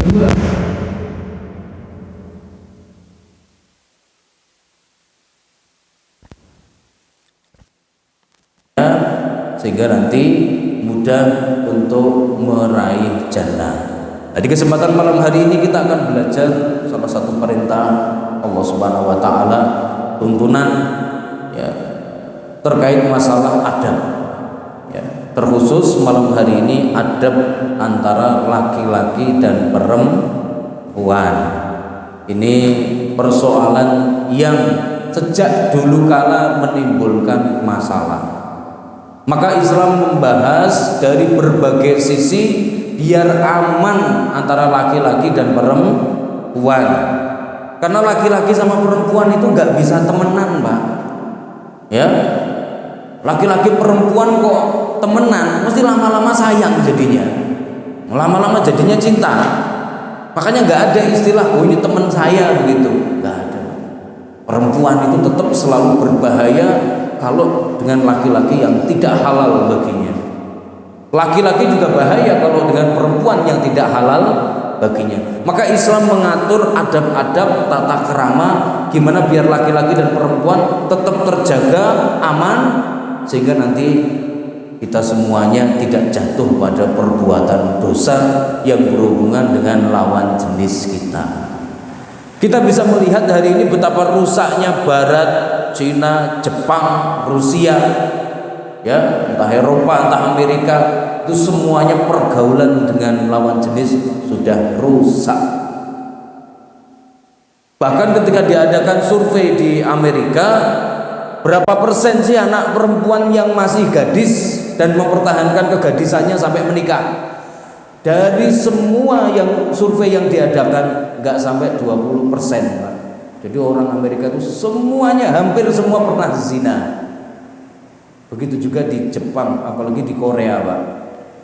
kedua, sehingga nanti mudah untuk meraih jannah. Nah, di kesempatan malam hari ini kita akan belajar salah satu perintah Allah Subhanahu wa taala, tuntunan ya, terkait masalah adab. Ya, terkhusus malam hari ini adab antara laki-laki dan perempuan. Ini persoalan yang sejak dulu kala menimbulkan masalah. Maka Islam membahas dari berbagai sisi biar aman antara laki-laki dan perempuan. Karena laki-laki sama perempuan itu nggak bisa temenan, Pak. Ya, laki-laki perempuan kok temenan, mesti lama-lama sayang jadinya, lama-lama jadinya cinta. Makanya nggak ada istilah, oh ini teman saya begitu, nggak ada. Perempuan itu tetap selalu berbahaya kalau dengan laki-laki yang tidak halal baginya. Laki-laki juga bahaya kalau dengan perempuan yang tidak halal baginya. Maka Islam mengatur adab-adab tata kerama gimana biar laki-laki dan perempuan tetap terjaga aman, sehingga nanti kita semuanya tidak jatuh pada perbuatan dosa yang berhubungan dengan lawan jenis kita. Kita bisa melihat hari ini betapa rusaknya Barat, Cina, Jepang, Rusia, ya, entah Eropa, entah Amerika, itu semuanya pergaulan dengan lawan jenis sudah rusak. Bahkan ketika diadakan survei di Amerika, berapa persen sih anak perempuan yang masih gadis dan mempertahankan kegadisannya sampai menikah? Dari semua yang survei yang diadakan nggak sampai 20%, Pak. Jadi orang Amerika itu semuanya, hampir semua pernah zina. Begitu juga di Jepang, apalagi di Korea, Pak.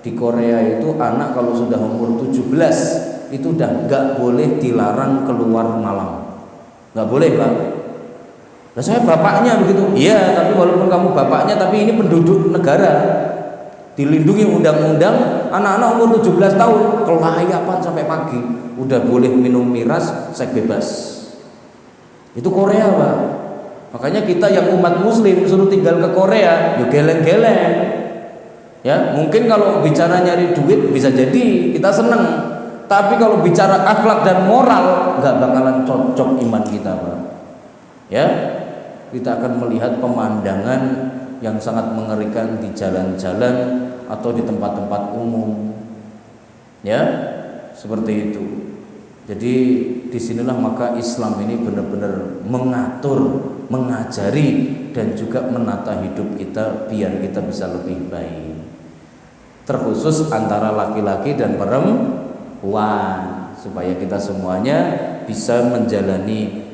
Di Korea itu anak kalau sudah umur 17 itu udah nggak boleh dilarang keluar malam, nggak boleh, Pak. Nah, saya bapaknya begitu. Iya, tapi walaupun kamu bapaknya, tapi ini penduduk negara, dilindungi undang-undang. Anak-anak umur 17 tahun kelayapan sampai pagi, udah boleh minum miras, seks bebas. Itu Korea, Pak. Makanya kita yang umat muslim suruh tinggal ke Korea, yuk geleng-geleng. Ya, mungkin kalau bicara nyari duit bisa jadi kita seneng, tapi kalau bicara akhlak dan moral nggak bakalan cocok iman kita, Pak. Ya, kita akan melihat pemandangan yang sangat mengerikan di jalan-jalan atau di tempat-tempat umum, ya, seperti itu. Jadi disinilah maka Islam ini benar-benar mengatur, mengajari dan juga menata hidup kita biar kita bisa lebih baik. Terkhusus antara laki-laki dan perempuan, supaya kita semuanya bisa menjalani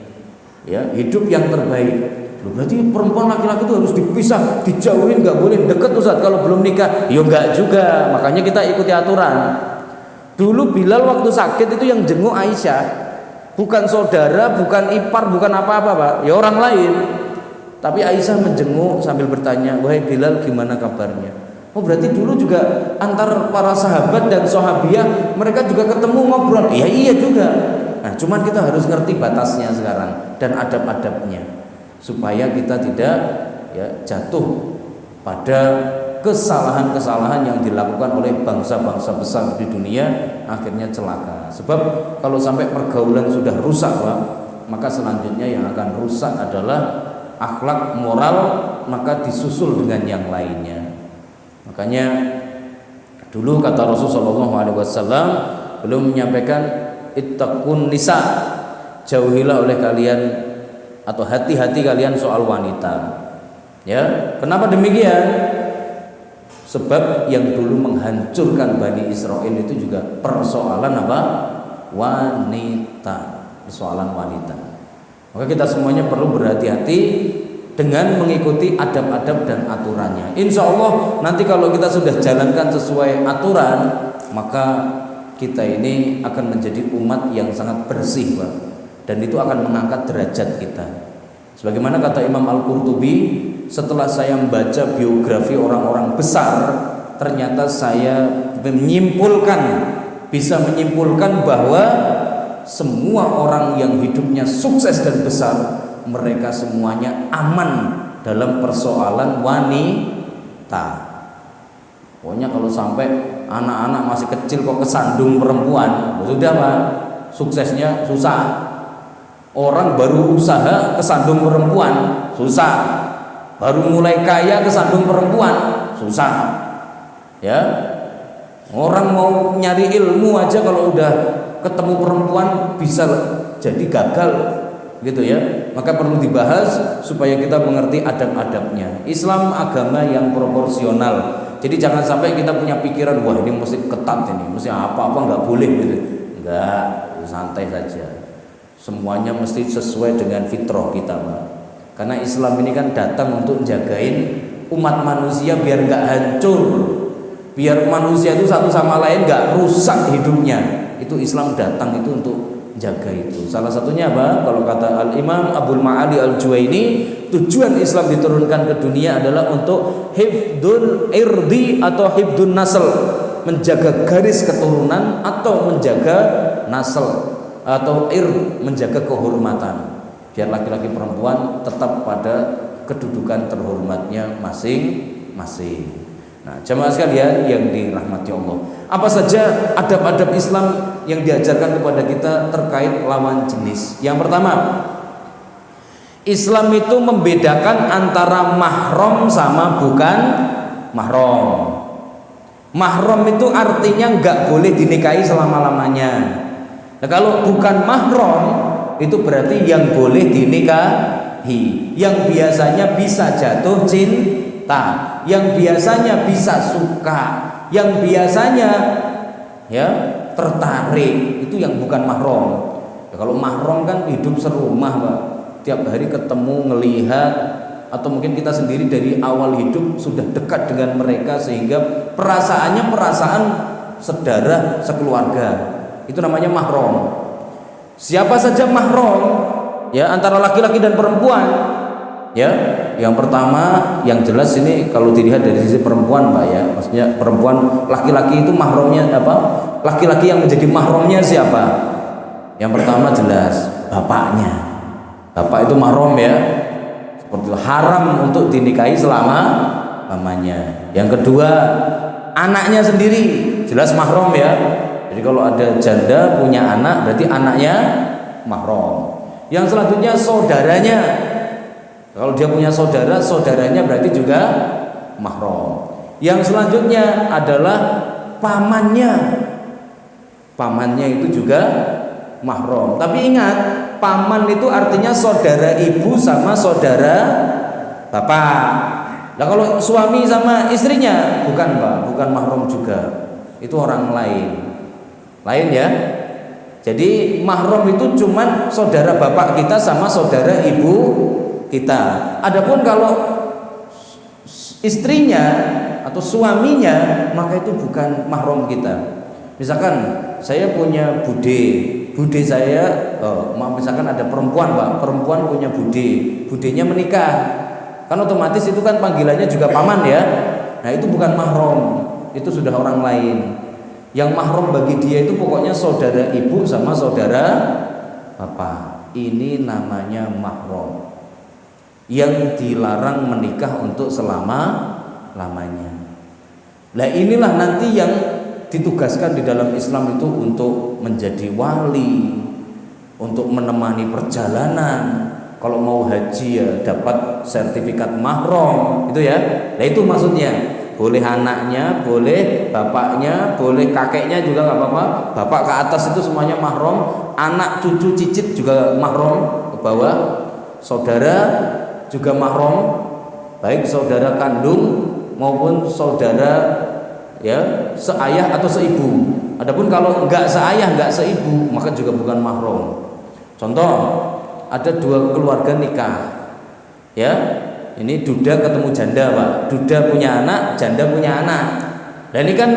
ya hidup yang terbaik. Berarti perempuan laki-laki itu harus dipisah, dijauhin, nggak boleh deket Ustaz kalau belum nikah. Ya enggak juga, makanya kita ikuti aturan. Dulu Bilal waktu sakit itu yang jenguk Aisyah bukan saudara, bukan ipar, bukan apa-apa, Pak. Ya orang lain. Tapi Aisyah menjenguk sambil bertanya, "Wahai Bilal, gimana kabarnya?" Oh, berarti dulu juga antar para sahabat dan sahabiah mereka juga ketemu ngobrol. Iya, iya juga. Nah, cuman kita harus ngerti batasnya sekarang dan adab-adabnya, supaya kita tidak ya jatuh pada kesalahan-kesalahan yang dilakukan oleh bangsa-bangsa besar di dunia, akhirnya celaka. Sebab kalau sampai pergaulan sudah rusak, Pak, maka selanjutnya yang akan rusak adalah akhlak moral, maka disusul dengan yang lainnya. Makanya dulu kata Rasulullah SAW, belum menyampaikan ittaqun nisa, jauhilah oleh kalian atau hati-hati kalian soal wanita. Ya, kenapa demikian? Sebab yang dulu menghancurkan Bani Israel itu juga persoalan apa? Wanita, persoalan wanita. Maka kita semuanya perlu berhati-hati dengan mengikuti adab-adab dan aturannya. Insya Allah nanti kalau kita sudah jalankan sesuai aturan, maka kita ini akan menjadi umat yang sangat bersih, Pak. Dan itu akan mengangkat derajat kita. Sebagaimana kata Imam Al-Qurtubi, setelah saya membaca biografi orang-orang besar, ternyata saya menyimpulkan bisa menyimpulkan bahwa semua orang yang hidupnya sukses dan besar, mereka semuanya aman dalam persoalan wanita. Pokoknya kalau sampai anak-anak masih kecil kok kesandung perempuan, sudah Pak, suksesnya susah. Orang baru usaha kesandung perempuan, susah. Baru mulai kaya kesandung perempuan, susah. Ya, orang mau nyari ilmu aja kalau udah ketemu perempuan bisa jadi gagal, gitu ya. Maka perlu dibahas supaya kita mengerti adab-adabnya. Islam agama yang proporsional. Jadi jangan sampai kita punya pikiran, wah ini mesti ketat ini, mesti apa-apa nggak boleh gitu. Enggak, santai saja. Semuanya mesti sesuai dengan fitrah kita, Pak. Karena Islam ini kan datang untuk jagain umat manusia biar nggak hancur, biar manusia itu satu sama lain nggak rusak hidupnya. Itu Islam datang itu untuk jaga itu. Salah satunya apa? Kalau kata Al-Imam Abdul Ma'ali Al-Juwaini, tujuan Islam diturunkan ke dunia adalah untuk hifdul irdi atau hifdun nasl, menjaga garis keturunan atau menjaga nasl atau menjaga kehormatan, biar laki-laki perempuan tetap pada kedudukan terhormatnya masing-masing. Nah, jemaah sekalian yang dirahmati Allah, apa saja adab-adab Islam yang diajarkan kepada kita terkait lawan jenis? Yang pertama, Islam itu membedakan antara mahram sama bukan mahram. Mahram itu artinya nggak boleh dinikahi selama-lamanya. Nah, kalau bukan mahram itu berarti yang boleh dinikahi, yang biasanya bisa jatuh cinta, yang biasanya bisa suka, yang biasanya ya tertarik, itu yang bukan mahram. Ya, kalau mahram kan hidup serumah, Pak. Tiap hari ketemu, ngelihat, atau mungkin kita sendiri dari awal hidup sudah dekat dengan mereka sehingga perasaannya perasaan saudara, sekeluarga. Itu namanya mahram. Siapa saja mahram? Ya, antara laki-laki dan perempuan. Ya, yang pertama yang jelas ini kalau dilihat dari sisi perempuan, Pak, ya. Maksudnya perempuan, laki-laki itu mahramnya apa? Laki-laki yang menjadi mahramnya siapa? Yang pertama jelas bapaknya. Bapak itu mahram, ya. Seperti itu, haram untuk dinikahi selama-lamanya. Yang kedua, anaknya sendiri jelas mahram, ya. Jadi kalau ada janda punya anak berarti anaknya mahram. Yang selanjutnya saudaranya. Kalau dia punya saudara, saudaranya berarti juga mahram. Yang selanjutnya adalah pamannya. Pamannya itu juga mahram. Tapi ingat, paman itu artinya saudara ibu sama saudara bapak. Nah, kalau suami sama istrinya bukan, Pak, bukan mahram juga. Itu orang lain, ya. Jadi mahram itu cuman saudara bapak kita sama saudara ibu kita. Adapun kalau istrinya atau suaminya, maka itu bukan mahram kita. Misalkan saya punya bude saya, misalkan ada perempuan, Pak, perempuan punya budenya menikah, kan otomatis itu kan panggilannya juga paman, ya. Nah, itu bukan mahram, itu sudah orang lain. Yang mahram bagi dia itu pokoknya saudara ibu sama saudara bapak. Ini namanya mahram yang dilarang menikah untuk selama-lamanya. Nah, inilah nanti yang ditugaskan di dalam Islam itu untuk menjadi wali, untuk menemani perjalanan. Kalau mau haji ya dapat sertifikat mahram, itu ya. Nah, itu maksudnya. Boleh anaknya, boleh bapaknya, boleh kakeknya juga nggak apa-apa. Bapak ke atas itu semuanya mahram, anak, cucu, cicit juga mahram ke bawah. Saudara juga mahram, baik saudara kandung maupun saudara ya seayah atau seibu. Adapun kalau enggak seayah, enggak seibu, maka juga bukan mahram. Contoh, ada dua keluarga nikah, ya. Ini duda ketemu janda, Pak. Duda punya anak, janda punya anak. Dan ini kan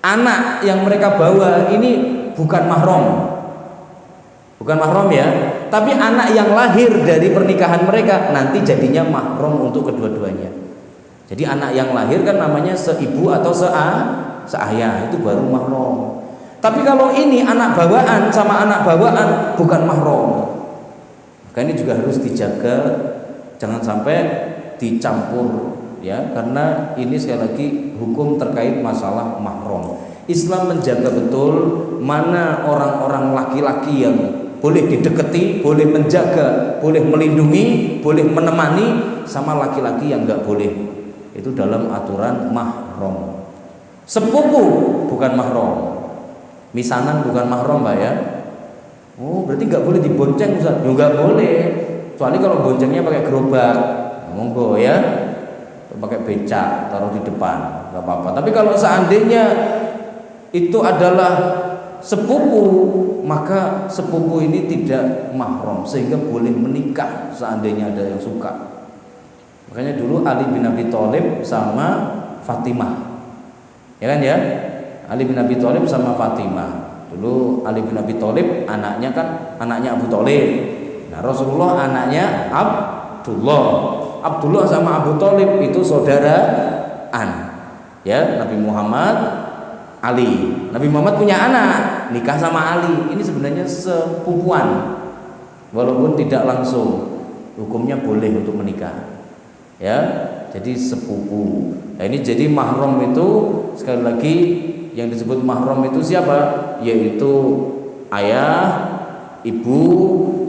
anak yang mereka bawa ini bukan mahram, ya. Tapi anak yang lahir dari pernikahan mereka nanti jadinya mahram untuk kedua-duanya. Jadi anak yang lahir kan namanya seibu atau seayah, itu baru mahram. Tapi kalau ini anak bawaan sama anak bawaan bukan mahram. Maka ini juga harus dijaga, jangan sampai dicampur ya, karena ini sekali lagi hukum terkait masalah mahram. Islam menjaga betul mana orang-orang laki-laki yang boleh didekati, boleh menjaga, boleh melindungi, boleh menemani, sama laki-laki yang nggak boleh. Itu dalam aturan mahram. Sepupu bukan mahram, misanan bukan mahram, Mbak ya. Oh, berarti nggak boleh dibonceng, Ustaz? Ya nggak boleh, kecuali kalau boncengnya pakai gerobak, monggo ya, pakai becak taruh di depan, nggak apa-apa. Tapi kalau seandainya itu adalah sepupu, maka sepupu ini tidak mahram sehingga boleh menikah seandainya ada yang suka. Makanya dulu Ali bin Abi Thalib sama Fatimah, ya kan ya, Ali bin Abi Thalib sama Fatimah. Dulu Ali bin Abi Thalib anaknya kan anaknya Abu Thalib. Nah, Rasulullah anaknya Abdullah sama Abu Thalib itu saudaraan. Ya, Nabi Muhammad Ali. Nabi Muhammad punya anak, nikah sama Ali. Ini sebenarnya sepupuan. Walaupun tidak langsung, hukumnya boleh untuk menikah. Ya, jadi sepupu. Nah, ini jadi mahram itu sekali lagi yang disebut mahram itu siapa? Yaitu ayah, ibu,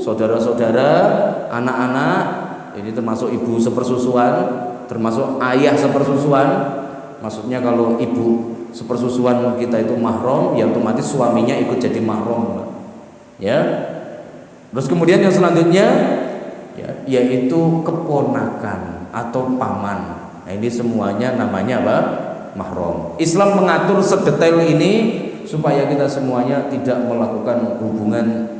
saudara-saudara, anak-anak. Ini termasuk ibu sepersusuan, termasuk ayah sepersusuan. Maksudnya kalau ibu sepersusuan kita itu mahram, ya otomatis suaminya ikut jadi mahram, ya. Terus kemudian yang selanjutnya ya, yaitu keponakan atau paman. Nah, ini semuanya namanya apa? Mahram. Islam mengatur sedetail ini supaya kita semuanya tidak melakukan hubungan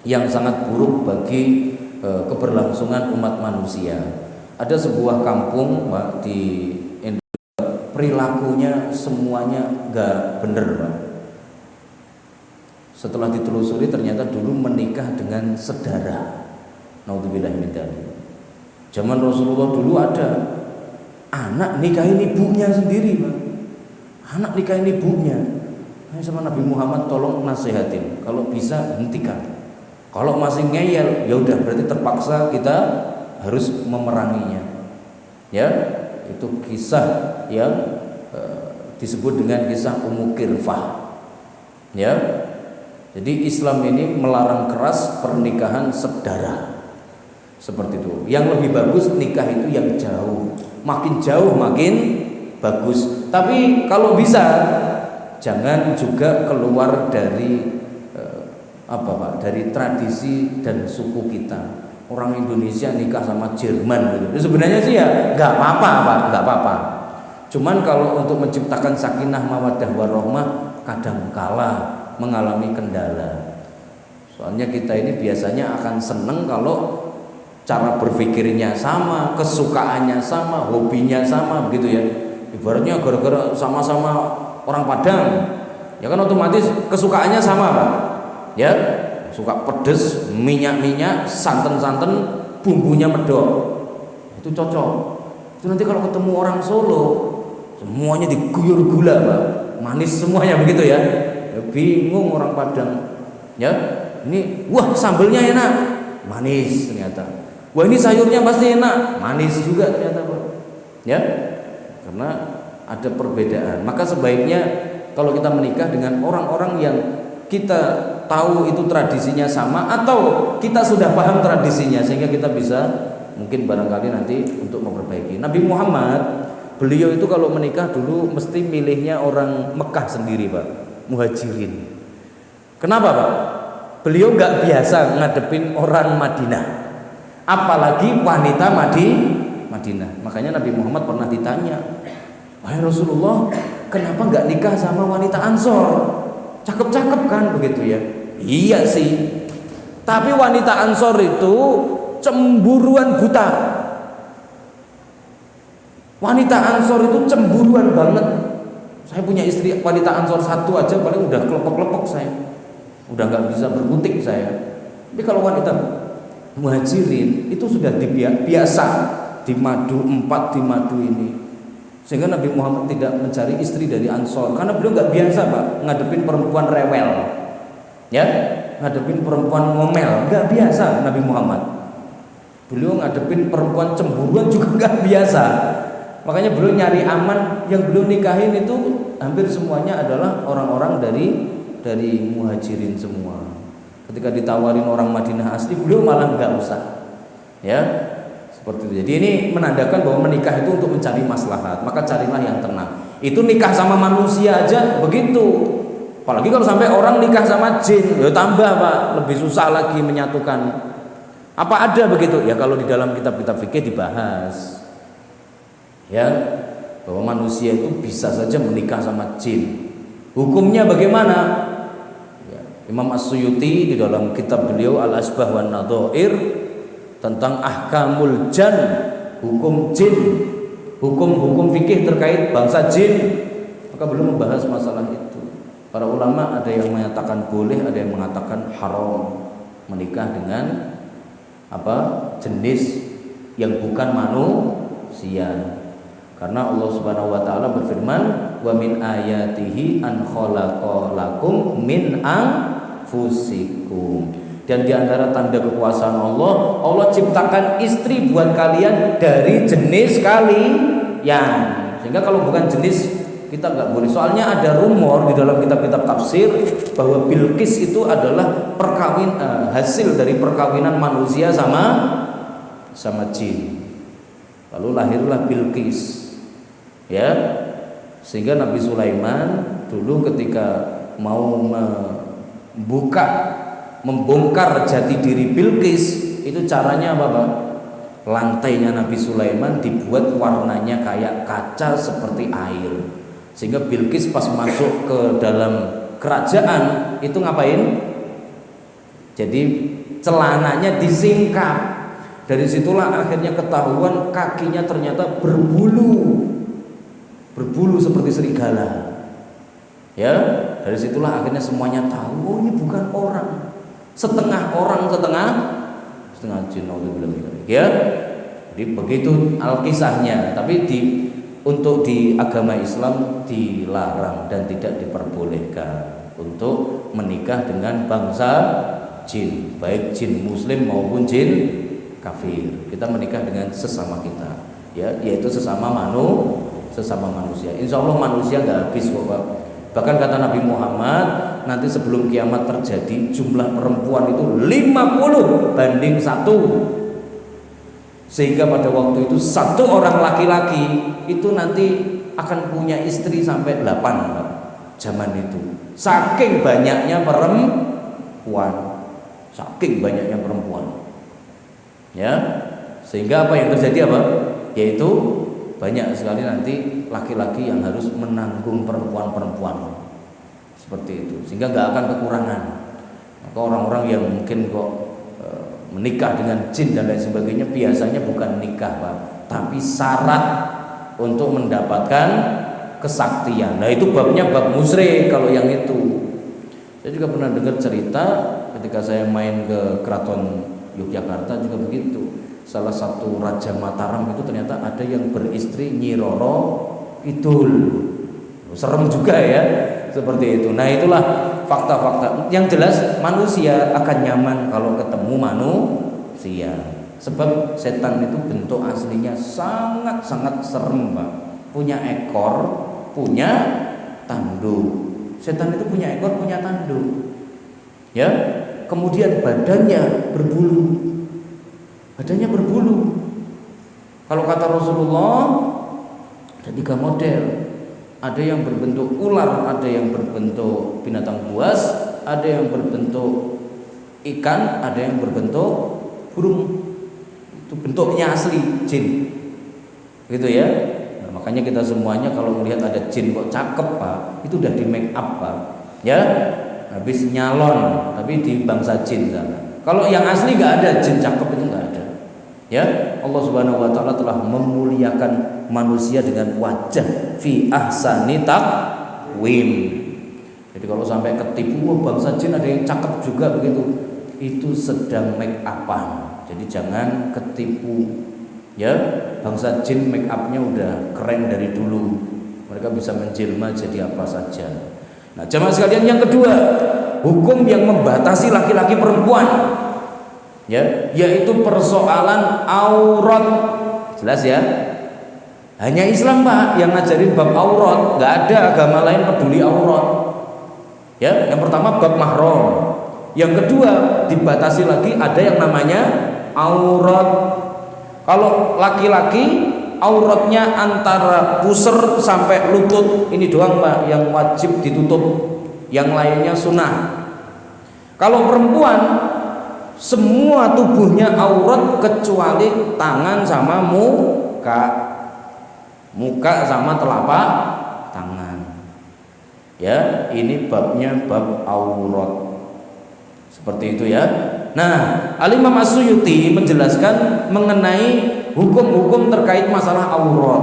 yang sangat buruk bagi keberlangsungan umat manusia. Ada sebuah kampung, Pak, di perilakunya semuanya nggak bener, Pak. Setelah ditelusuri ternyata dulu menikah dengan sedara. Naudzubillah min dzalik. Zaman Rasulullah dulu ada anak nikahin ibunya sendiri, Pak. Anak nikahin ibunya. Sama Nabi Muhammad, tolong nasihatin, kalau bisa hentikan. Kalau masih ngeyel, ya udah berarti terpaksa kita harus memeranginya. Ya, itu kisah yang disebut dengan kisah Ummu Qirfah. Ya, jadi Islam ini melarang keras pernikahan sedara seperti itu. Yang lebih bagus nikah itu yang jauh, makin jauh makin bagus. Tapi kalau bisa jangan juga keluar dari dari tradisi dan suku kita. Orang Indonesia nikah sama Jerman gitu. Sebenarnya sih ya nggak apa-apa, Pak, nggak apa-apa. Cuman kalau untuk menciptakan sakinah mawaddah warahmah kadang kala mengalami kendala. Soalnya kita ini biasanya akan seneng kalau cara berpikirnya sama, kesukaannya sama, hobinya sama, begitu ya. Ibaratnya gara-gara sama-sama orang Padang, ya kan otomatis kesukaannya sama, Pak. Ya, suka pedes, minyak-minyak, santen-santen, bumbunya medok, itu cocok. Itu nanti kalau ketemu orang Solo, semuanya diguyur gula, Pak, manis semuanya, begitu ya. Ya bingung orang Padang. Ya, ini wah sambelnya enak, manis ternyata. Wah ini sayurnya pasti enak, manis juga ternyata, Pak. Ya, karena ada perbedaan. Maka sebaiknya kalau kita menikah dengan orang-orang yang kita tahu itu tradisinya sama, atau kita sudah paham tradisinya sehingga kita bisa mungkin barangkali nanti untuk memperbaiki. Nabi Muhammad, beliau itu kalau menikah dulu mesti milihnya orang Mekah sendiri, Pak, muhajirin. Kenapa, Pak? Beliau nggak biasa ngadepin orang Madinah, apalagi wanita Madinah. Makanya Nabi Muhammad pernah ditanya, wahai Rasulullah, kenapa nggak nikah sama wanita Ansor? Cakep-cakep kan, begitu ya. Iya sih, tapi wanita Ansor itu cemburuan buta. Wanita Ansor itu cemburuan banget. Saya punya istri wanita Ansor satu aja paling udah kelepek-kelepek saya, udah nggak bisa berkutik saya. Tapi kalau wanita Muhajirin itu sudah biasa di madu 4, di madu ini Sehingga Nabi Muhammad tidak mencari istri dari Ansor karena beliau nggak biasa Pak ngadepin perempuan rewel, ya, ngadepin perempuan ngomel, nggak biasa Nabi Muhammad. Beliau ngadepin perempuan cemburuan juga nggak biasa. Makanya beliau nyari aman, yang beliau nikahin itu hampir semuanya adalah orang-orang dari muhajirin semua. Ketika ditawarin orang Madinah asli, beliau malah nggak usah, ya. Seperti itu. Jadi ini menandakan bahwa menikah itu untuk mencari maslahat, maka carilah yang tenang. Itu nikah sama manusia aja begitu. Apalagi kalau sampai orang nikah sama jin, ya tambah Pak, lebih susah lagi menyatukan. Apa ada begitu? Ya kalau di dalam kitab-kitab fikih dibahas, ya, bahwa manusia itu bisa saja menikah sama jin. Hukumnya bagaimana? Ya, Imam As-Suyuti di dalam kitab beliau Al-Asbah wan Nadhair tentang ahkamul jan, hukum jin, hukum-hukum fikih terkait bangsa jin, maka belum membahas masalah itu. Para ulama ada yang menyatakan boleh, ada yang mengatakan haram menikah dengan jenis yang bukan manusia. Karena Allah Subhanahu wa taala berfirman, "Wa min ayatihi an khalaqalakum min anfusikum." Dan di antara tanda kekuasaan Allah, Allah ciptakan istri buat kalian dari jenis kalian. Sehingga kalau bukan jenis kita nggak boleh. Soalnya ada rumor di dalam kitab-kitab tafsir bahwa Bilqis itu adalah hasil dari perkawinan manusia sama jin. Lalu lahirlah Bilqis. Ya. Sehingga Nabi Sulaiman dulu ketika mau membongkar jati diri Bilqis, itu caranya apa Pak? Lantainya Nabi Sulaiman dibuat warnanya kayak kaca seperti air, sehingga Bilqis pas masuk ke dalam kerajaan itu ngapain? Jadi celananya disingkap. Dari situlah akhirnya ketahuan kakinya ternyata berbulu seperti serigala. Ya, dari situlah akhirnya semuanya tahu, oh ini bukan orang. Setengah orang, setengah jin. Ya, jadi begitu alkisahnya. Tapi untuk di agama Islam dilarang dan tidak diperbolehkan untuk menikah dengan bangsa jin, baik jin Muslim maupun jin kafir. Kita menikah dengan sesama kita, ya, yaitu sesama manusia. Insya Allah manusia nggak habis kok Pak. Bahkan kata Nabi Muhammad, nanti sebelum kiamat terjadi jumlah perempuan itu 50:1. Sehingga pada waktu itu satu orang laki-laki itu nanti akan punya istri sampai 8 Pak. Zaman itu saking banyaknya perempuan. Ya, sehingga apa yang terjadi apa? Yaitu banyak sekali nanti laki-laki yang harus menanggung perempuan-perempuan seperti itu, sehingga nggak akan kekurangan. Maka orang-orang yang mungkin kok menikah dengan jin dan lain sebagainya biasanya bukan nikah Pak, tapi syarat untuk mendapatkan kesaktian. Nah itu babnya bab musyrik kalau yang itu. Saya juga pernah dengar cerita ketika saya main ke Keraton Yogyakarta juga begitu. Salah satu Raja Mataram itu ternyata ada yang beristri Nyi Roro Kidul. Serem juga ya, seperti itu. Nah itulah fakta-fakta. Yang jelas manusia akan nyaman kalau ketemu manusia. Sebab setan itu bentuk aslinya sangat-sangat serem Pak. Punya ekor, punya tanduk. Setan itu punya ekor, punya tanduk. Ya, kemudian badannya berbulu. Kalau kata Rasulullah ada 3 model. Ada yang berbentuk ular, ada yang berbentuk binatang buas, ada yang berbentuk ikan, ada yang berbentuk burung. Itu bentuknya asli jin. Gitu ya. Nah, makanya kita semuanya kalau melihat ada jin kok cakep Pak, itu udah di make up Pak. Ya, habis nyalon, tapi di bangsa jin sana. Kalau yang asli nggak ada jin cakep itu nggak ada. Ya, Allah Subhanahu wa taala telah memuliakan manusia dengan wajah fi ahsani taqwim. Jadi kalau sampai ketipu bangsa jin ada yang cakep juga begitu, itu sedang make upan. Jadi jangan ketipu, Ya, bangsa jin make upnya udah keren dari dulu. Mereka bisa menjelma jadi apa saja. Nah, jamaah sekalian, yang kedua, hukum yang membatasi laki-laki perempuan, ya, yaitu persoalan aurat. Jelas ya? Hanya Islam Pak yang ngajarin bab aurat, nggak ada agama lain peduli aurat. Ya, yang pertama bab mahram. Yang kedua dibatasi lagi, ada yang namanya aurat. Kalau laki-laki auratnya antara pusar sampai lutut, ini doang Pak yang wajib ditutup, yang lainnya sunnah. Kalau perempuan semua tubuhnya aurat kecuali tangan sama muka sama telapak tangan. Ya, ini babnya bab aurat. Seperti itu ya. Nah, Al-Imam As-Suyuti menjelaskan mengenai hukum-hukum terkait masalah aurat.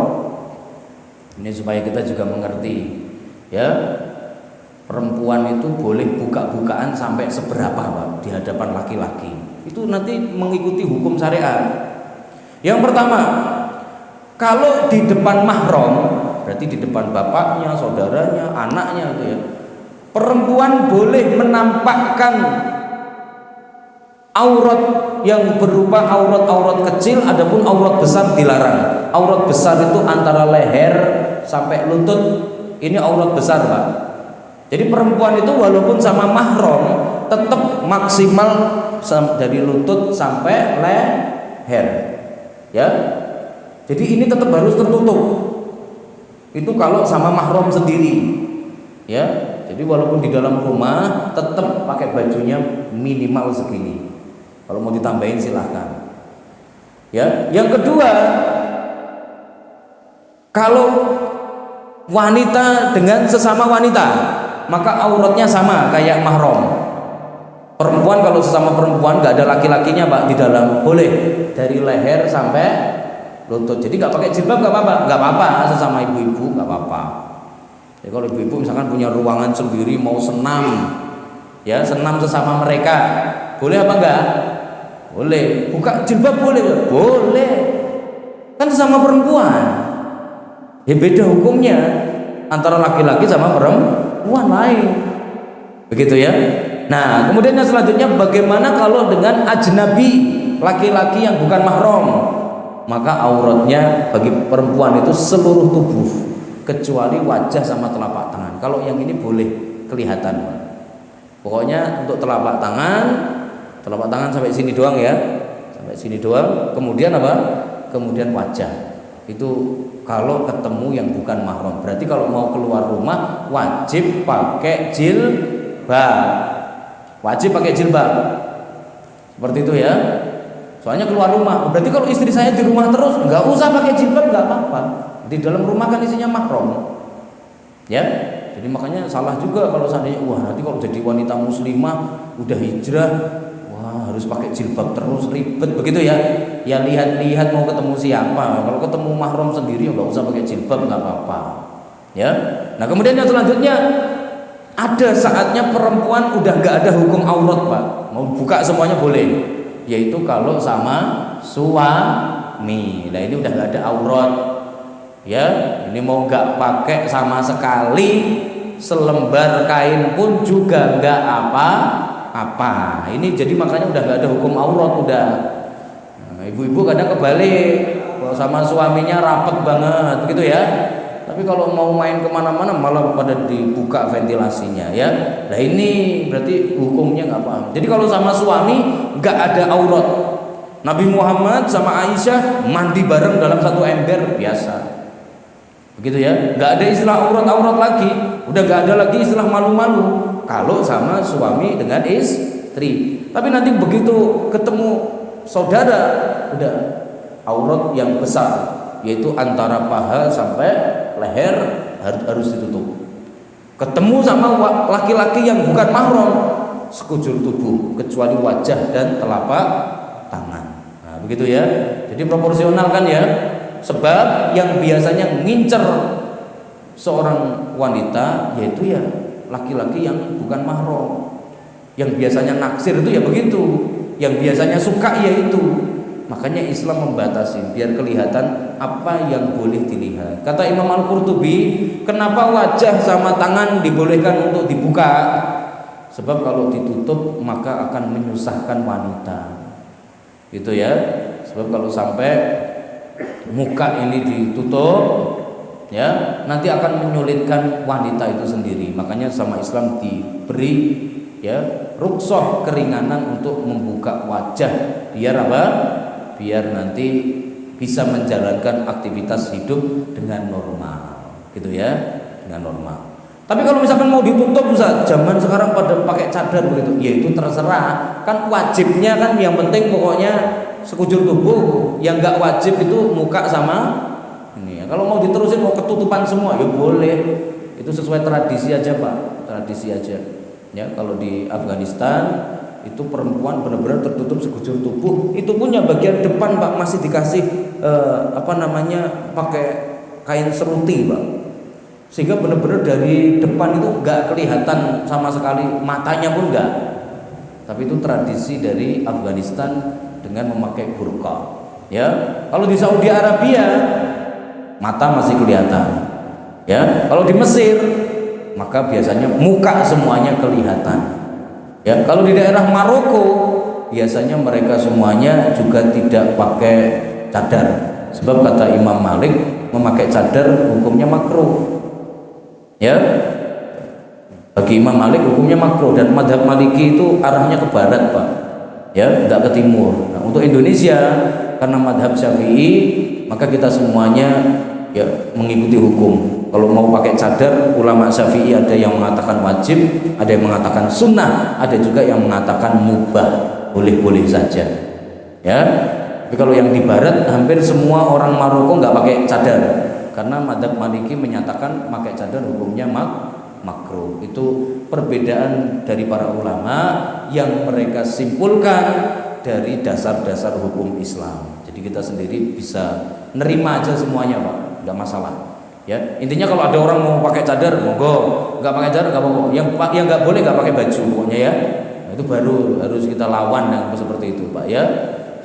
Ini supaya kita juga mengerti, ya. Perempuan itu boleh buka-bukaan sampai seberapa Pak di hadapan laki-laki. Itu nanti mengikuti hukum syariat. Yang pertama, kalau di depan mahram, berarti di depan bapaknya, saudaranya, anaknya itu ya. Perempuan boleh menampakkan aurat yang berupa aurat-aurat kecil, adapun aurat besar dilarang. Aurat besar itu antara leher sampai lutut, ini aurat besar Pak. Jadi perempuan itu walaupun sama mahram tetap maksimal dari lutut sampai leher. Ya. Jadi ini tetap harus tertutup. Itu kalau sama mahram sendiri. Ya. Jadi walaupun di dalam rumah tetap pakai bajunya minimal segini. Kalau mau ditambahin silahkan. Ya, yang kedua, kalau wanita dengan sesama wanita, maka auratnya sama kayak mahram. Perempuan kalau sesama perempuan nggak ada laki-lakinya Pak di dalam, boleh dari leher sampai lutut. Jadi nggak pakai jilbab nggak apa-apa, sesama ibu-ibu nggak apa-apa. Jadi kalau ibu-ibu misalkan punya ruangan sendiri mau senam, ya senam sesama mereka, boleh apa enggak? Boleh. Buka jilbab boleh? Boleh. Kan sesama perempuan. Ya beda hukumnya antara laki-laki sama perempuan lain. Begitu ya. Nah, kemudian yang selanjutnya, bagaimana kalau dengan ajnabi, laki-laki yang bukan mahram? Maka auratnya bagi perempuan itu seluruh tubuh kecuali wajah sama telapak tangan. Kalau yang ini boleh kelihatan. Pokoknya untuk telapak tangan sampai sini doang ya, sampai sini doang. Kemudian apa? Kemudian wajah. Itu kalau ketemu yang bukan mahram. Berarti kalau mau keluar rumah wajib pakai jilbab. Wajib pakai jilbab. Seperti itu ya. Soalnya keluar rumah. Berarti kalau istri saya di rumah terus, nggak usah pakai jilbab, nggak apa-apa. Di dalam rumah kan isinya mahram. Ya. Jadi makanya salah juga kalau seandainya wah nanti kalau jadi wanita muslimah udah hijrah, wah harus pakai jilbab terus, ribet begitu ya. Ya lihat-lihat mau ketemu siapa. Kalau ketemu mahram sendiri nggak usah pakai jilbab, nggak apa-apa. Ya. Nah kemudian yang selanjutnya, ada saatnya perempuan udah nggak ada hukum aurat Pak, mau buka semuanya boleh. Yaitu kalau sama suami. Nah ini udah nggak ada aurat. Ya, ini mau nggak pakai sama sekali, selembar kain pun juga nggak apa-apa. Ini jadi makanya udah nggak ada hukum aurat udah. Nah, ibu-ibu kadang kebalik, kalau sama suaminya rapet banget, begitu ya. Tapi kalau mau main kemana-mana malah pada dibuka ventilasinya ya. Nah ini berarti hukumnya nggak paham. Jadi kalau sama suami nggak ada aurat. Nabi Muhammad sama Aisyah mandi bareng dalam satu ember biasa. Begitu ya, nggak ada istilah aurat-aurat lagi, udah nggak ada lagi istilah malu-malu kalau sama suami dengan istri. Tapi nanti begitu ketemu saudara, udah aurat yang besar, yaitu antara paha sampai leher harus ditutup. Ketemu sama laki-laki yang bukan mahram, sekujur tubuh kecuali wajah dan telapak tangan. Nah begitu ya, jadi proporsional kan ya. Sebab yang biasanya ngincer seorang wanita yaitu ya laki-laki yang bukan mahram. Yang biasanya naksir itu ya begitu. Yang biasanya suka ya itu. Makanya Islam membatasi biar kelihatan apa yang boleh dilihat. Kata Imam Al-Qurtubi, kenapa wajah sama tangan dibolehkan untuk dibuka? Sebab kalau ditutup maka akan menyusahkan wanita. Gitu ya. Sebab kalau sampai muka ini ditutup, ya, nanti akan menyulitkan wanita itu sendiri. Makanya sama Islam diberi, ya, rukhsah, keringanan untuk membuka wajah. Biar apa? Biar nanti bisa menjalankan aktivitas hidup dengan normal, gitu ya, dengan normal. Tapi kalau misalkan mau ditutup, Ustaz, zaman sekarang pada pakai cadar begitu, ya itu terserah. Kan wajibnya kan yang penting pokoknya sekujur tubuh, yang nggak wajib itu muka sama ini. Kalau mau diterusin mau ketutupan semua ya boleh, itu sesuai tradisi aja Pak, tradisi aja. Ya kalau di Afghanistan itu perempuan benar-benar tertutup sekujur tubuh, itu punya bagian depan Pak masih dikasih pakai kain seruti Pak, sehingga benar-benar dari depan itu nggak kelihatan sama sekali, matanya pun nggak. Tapi itu tradisi dari Afghanistan dengan memakai burqa. Ya, kalau di Saudi Arabia mata masih kelihatan. Ya, kalau di Mesir maka biasanya muka semuanya kelihatan. Ya, kalau di daerah Maroko biasanya mereka semuanya juga tidak pakai cadar. Sebab kata Imam Malik memakai cadar hukumnya makruh. Ya, bagi Imam Malik hukumnya makruh, dan mazhab Maliki itu arahnya ke barat Pak. Ya, tidak ke timur. Nah, untuk Indonesia karena madhab Syafi'i maka kita semuanya ya mengikuti hukum. Kalau mau pakai cadar, ulama Syafi'i ada yang mengatakan wajib, ada yang mengatakan sunnah, ada juga yang mengatakan mubah, boleh-boleh saja. Ya, tapi kalau yang di barat hampir semua orang Maroko nggak pakai cadar karena madhab Maliki menyatakan pakai cadar hukumnya makruh. Itu perbedaan dari para ulama yang mereka simpulkan dari dasar-dasar hukum Islam. Jadi kita sendiri bisa nerima aja semuanya Pak, nggak masalah. Ya, intinya kalau ada orang mau pakai cadar, monggo. Nggak pakai cadar nggak apa-apa. Yang nggak boleh nggak pakai baju pokoknya ya. Nah, itu baru harus kita lawan yang seperti itu Pak ya.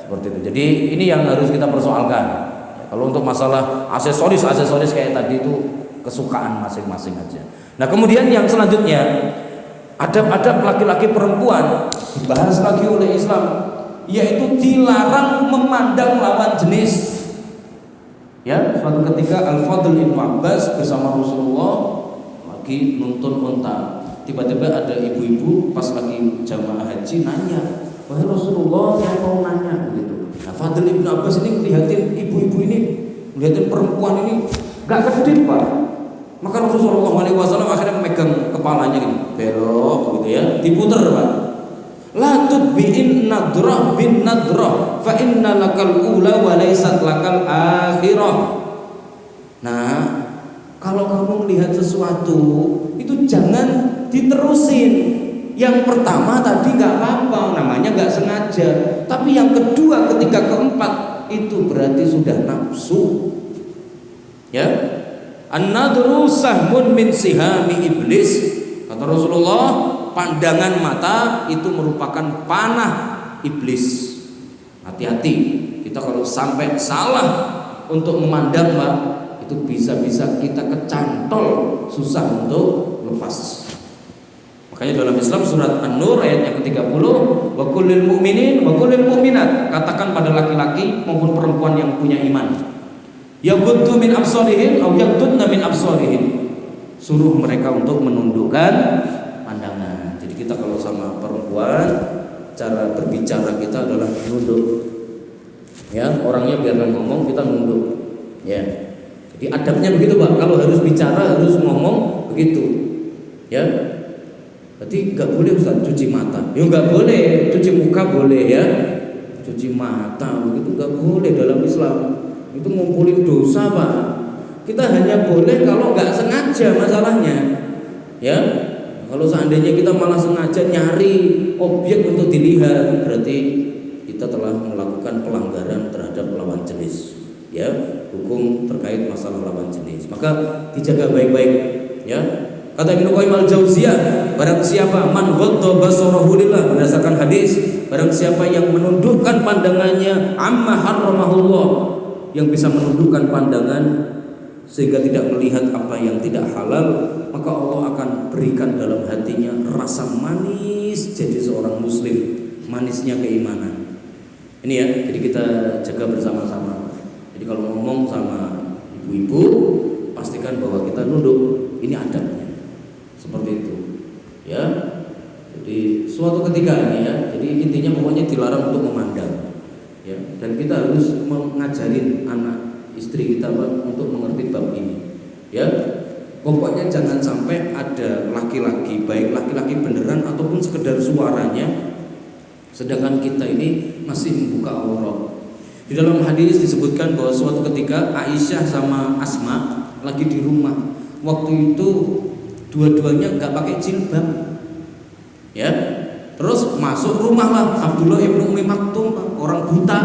Seperti itu. Jadi ini yang harus kita persoalkan. Ya, kalau untuk masalah aksesoris kayak tadi itu kesukaan masing-masing aja. Nah kemudian yang selanjutnya adab-adab laki-laki perempuan dibahas lagi oleh Islam, yaitu dilarang memandang lawan jenis. Ya, suatu ketika Al-Fadl Ibn Abbas bersama Rasulullah lagi nuntun unta. Tiba-tiba ada ibu-ibu pas lagi jamaah haji nanya, wahai Rasulullah, saya mau nanya begitu. Nah Fadl Ibn Abbas ini ngeliatin ibu-ibu ini, ngeliatin perempuan ini gak kedip Pak. Maka Rasulullah SAW akhirnya memegang kepalanya gini, belok gitu ya, diputer Pak. La tudbi'in nadrah bin nadrah fa inna lakal ula wa laysat lakal akhirah. Nah, kalau kamu melihat sesuatu itu jangan diterusin. Yang pertama tadi nggak apa-apa, namanya nggak sengaja. Tapi yang kedua, ketiga, keempat itu berarti sudah nafsu. Ya, an-nadru sahmun min sihami iblis. Kata Rasulullah, pandangan mata itu merupakan panah iblis. Hati-hati, kita kalau sampai salah untuk memandang Pak, itu bisa-bisa kita kecantol, susah untuk lepas. Makanya dalam Islam surat An-Nur ayat yang ke-30, wa kullil mu'minin wa kullil mu'minat, katakan pada laki-laki maupun perempuan yang punya iman, yaghuddu min absarihim aw yaghuddna min absarihim, suruh mereka untuk menundukkan pandangan. Jadi kita kalau sama perempuan, cara berbicara kita adalah nunduk. Ya, orangnya biarkan ngomong, kita nunduk. Ya. Jadi adabnya begitu Pak. Kalau harus bicara, harus ngomong begitu. Ya. Berarti nggak boleh Ustaz cuci mata. Ya nggak boleh, cuci muka boleh ya. Cuci mata begitu nggak boleh dalam Islam. Itu ngumpulin dosa Pak. Kita hanya boleh kalau nggak sengaja masalahnya. Ya. Kalau seandainya kita malah sengaja nyari objek untuk dilihat, berarti kita telah melakukan pelanggaran terhadap lawan jenis. Ya, hukum terkait masalah lawan jenis. Maka dijaga baik-baik. Ya. Kata Ibnu Qayyim al-Jauziyah, barang siapa man ghadda basarahu lillah, berdasarkan hadis garis, barang siapa yang menundukkan pandangannya amma harramahullah, yang bisa menundukkan pandangan sehingga tidak melihat apa yang tidak halal, maka Allah akan berikan dalam hatinya rasa manis jadi seorang muslim, manisnya keimanan. Ini ya, jadi kita jaga bersama-sama. Jadi kalau ngomong sama ibu-ibu, pastikan bahwa kita nunduk. Ini adabnya. Seperti itu. Ya. Jadi suatu ketika ini ya, jadi intinya pokoknya dilarang untuk memandang. Ya, dan kita harus mengajarin anak istri kita untuk mengerti bab ini. Ya. Pokoknya jangan sampai ada laki-laki, baik laki-laki beneran ataupun sekedar suaranya, sedangkan kita ini masih membuka aurat. Di dalam hadis disebutkan bahwa suatu ketika Aisyah sama Asma lagi di rumah. Waktu itu dua-duanya nggak pakai jilbab, ya. Terus masuk rumah lah Abdullah ibnu Umi Maktum, orang buta,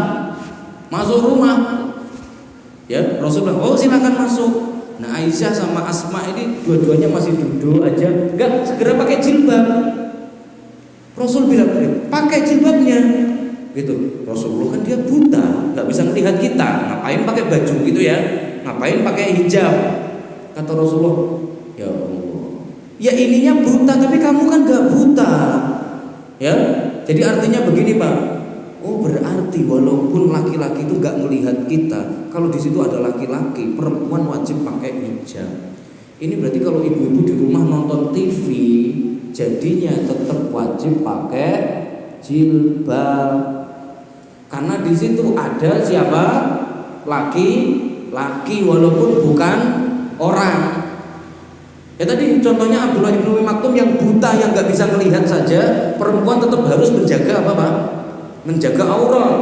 masuk rumah. Ya, Rasulullah, oh silakan masuk. Nah Aisyah sama Asma ini dua-duanya masih duduk aja, nggak segera pakai jilbab. Rasul bilang, pakai jilbabnya. Gitu. Rasulullah kan dia buta, nggak bisa melihat kita, ngapain pakai baju gitu ya, ngapain pakai hijab. Kata Rasulullah, ya Allah, ya ininya buta tapi kamu kan nggak buta, ya. Jadi artinya begini Pak, oh berarti walaupun laki-laki itu nggak melihat kita, kalau di situ ada laki-laki, perempuan wajib pakai hijab. Ini berarti kalau ibu-ibu di rumah nonton TV, jadinya tetap wajib pakai jilbab. Karena di situ ada siapa? Laki-laki walaupun bukan orang. Ya tadi contohnya Abdullah bin Umi Maktum yang buta, yang nggak bisa melihat saja, perempuan tetap harus menjaga apa Pak? Menjaga aurat.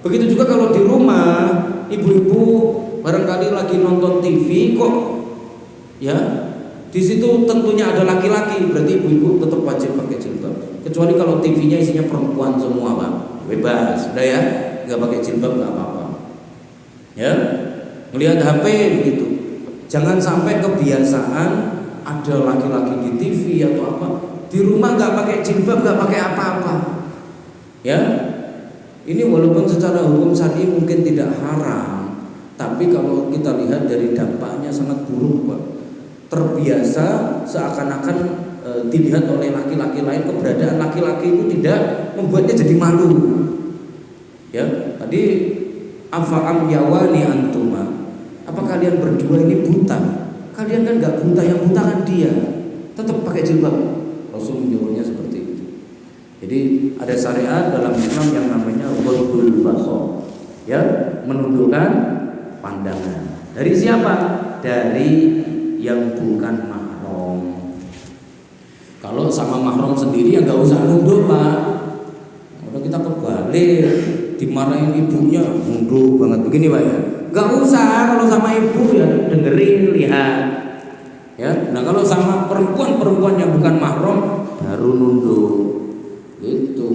Begitu juga kalau di rumah, ibu-ibu barangkali lagi nonton TV kok, ya di situ tentunya ada laki-laki, berarti ibu-ibu tetap wajib pakai jilbab. Kecuali kalau TV-nya isinya perempuan semua Pak. Bebas, sudah ya, nggak pakai jilbab nggak apa-apa. Ya, ngelihat HP begitu. Jangan sampai kebiasaan ada laki-laki di TV atau apa, di rumah nggak pakai jilbab, nggak pakai apa-apa. Ya, ini walaupun secara hukum syar'i mungkin tidak haram, tapi kalau kita lihat dari dampaknya sangat buruk Pak. Terbiasa seakan-akan dilihat oleh laki-laki lain, keberadaan laki-laki itu tidak membuatnya jadi malu. Ya, tadi afa'am yawani antuma, apa kalian berdua ini buta? Kalian kan nggak buta, yang buta kan dia. Tetap pakai jilbab. Rasul menyuruhnya seperti itu. Jadi ada syariat dalam Islam yang namanya ghadul basar. Ya, menundukkan pandangan. Dari siapa? Dari yang bukan mahram. Kalau sama mahram sendiri ya nggak usah nunduk Pak. Kalau kita kebalik, dimarahin ibunya, nunduk banget begini Pak ya. Nggak usah, kalau sama ibu ya dengerin, lihat. Ya, nah kalau sama perempuan yang bukan mahram baru nunduk. Gitu.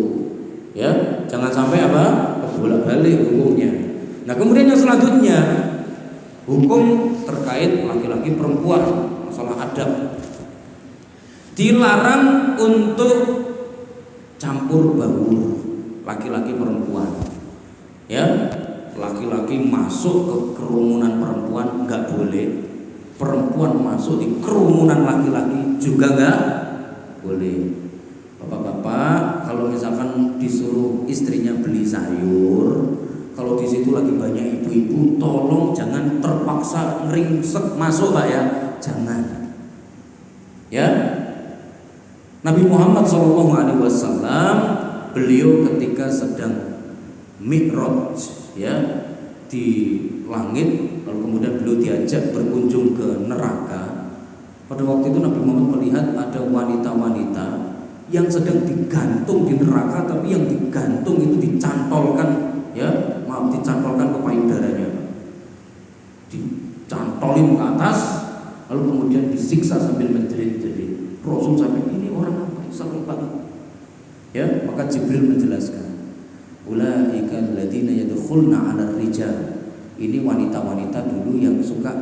Ya, jangan sampai apa? Bolak-balik hukumnya. Nah kemudian yang selanjutnya, hukum terkait laki-laki perempuan, masalah adab. Dilarang untuk campur baur laki-laki perempuan. Ya, laki-laki masuk ke kerumunan perempuan nggak boleh. Perempuan masuk di kerumunan laki-laki juga nggak boleh. Bapak-bapak, kalau misalkan disuruh istrinya beli sayur, kalau di situ lagi banyak ibu-ibu, tolong jangan terpaksa ngeringsek masuk Pak ya, jangan. Ya, Nabi Muhammad SAW, beliau ketika sedang Mi'raj ya di langit, lalu kemudian beliau diajak berkunjung ke neraka. Pada waktu itu Nabi Muhammad melihat ada wanita-wanita yang sedang digantung di neraka, tapi yang digantung itu dicantolkan, ya maaf, dicantolkan ke payudaranya, dicantolin ke atas, lalu kemudian disiksa sambil menjerit-jerit. Rasul sampai ini orang apa? Serem banget. Ya, maka Jibril menjelaskan, ulaika alladziina yadkhulna 'ala rijal. Ini wanita-wanita dulu yang suka